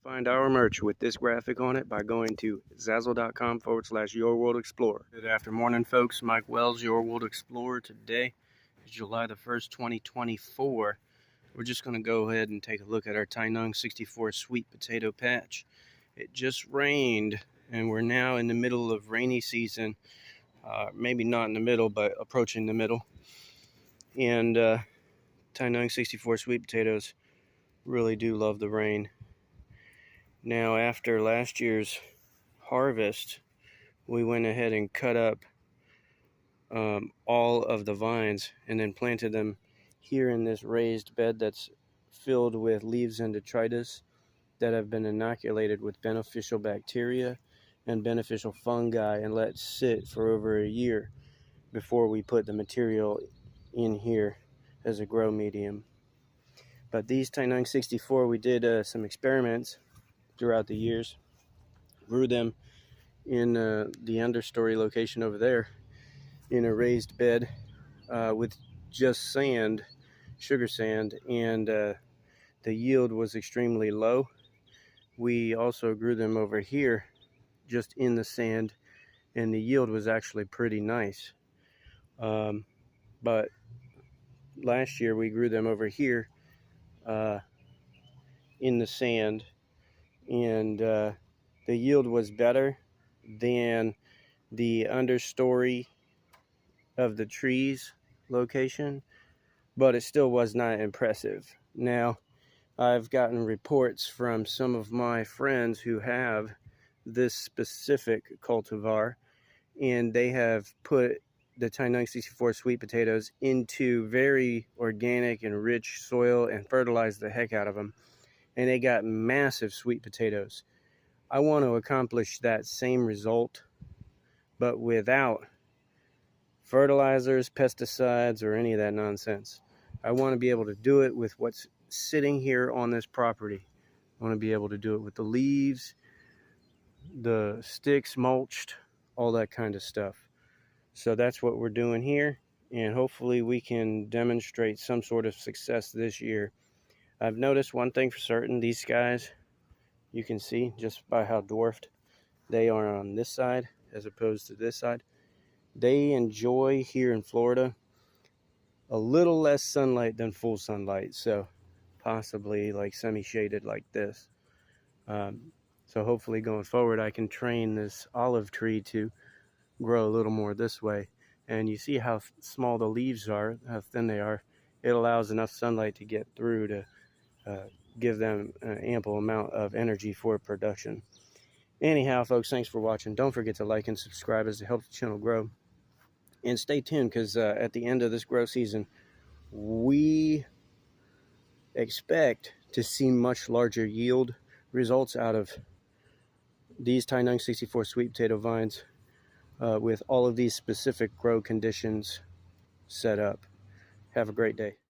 Find our merch with this graphic on it by going to zazzle.com/yourworldexplorer. Good afternoon, folks. Mike Wells, Your World Explorer. Today is July the 1st, 2024. We're just going to go ahead and take a look at our Tainung 64 sweet potato patch. It just rained, and we're now in the middle of rainy season. Maybe not in the middle, but approaching the middle. And Tainung 64 sweet potatoes really do love the rain. Now, after last year's harvest, we went ahead and cut up all of the vines and then planted them here in this raised bed that's filled with leaves and detritus that have been inoculated with beneficial bacteria and beneficial fungi and let sit for over a year before we put the material in here as a grow medium. But these Tainung 64, we did some experiments throughout the years, grew them in the understory location over there in a raised bed with just sand, sugar sand, and the yield was extremely low. We also grew them over here just in the sand, and the yield was actually pretty nice. But last year we grew them over here in the sand, and the yield was better than the understory of the trees location, but it still was not impressive. Now, I've gotten reports from some of my friends who have this specific cultivar, and they have put the Tainung 64 sweet potatoes into very organic and rich soil and fertilized the heck out of them, and they got massive sweet potatoes. I want to accomplish that same result, but without fertilizers, pesticides, or any of that nonsense. I want to be able to do it with what's sitting here on this property. I want to be able to do it with the leaves, the sticks mulched, all that kind of stuff. So that's what we're doing here, and hopefully we can demonstrate some sort of success this year. I've noticed one thing for certain: these guys, you can see just by how dwarfed they are on this side as opposed to this side. They enjoy here in Florida a little less sunlight than full sunlight, so possibly like semi-shaded like this. So hopefully going forward I can train this olive tree to grow a little more this way. And you see how small the leaves are, how thin they are. It allows enough sunlight to get through to give them an ample amount of energy for production. Anyhow, folks, thanks for watching. Don't forget to like and subscribe as it helps the channel grow. And stay tuned, because at the end of this grow season, we expect to see much larger yield results out of these Tainung 64 sweet potato vines with all of these specific grow conditions set up. Have a great day.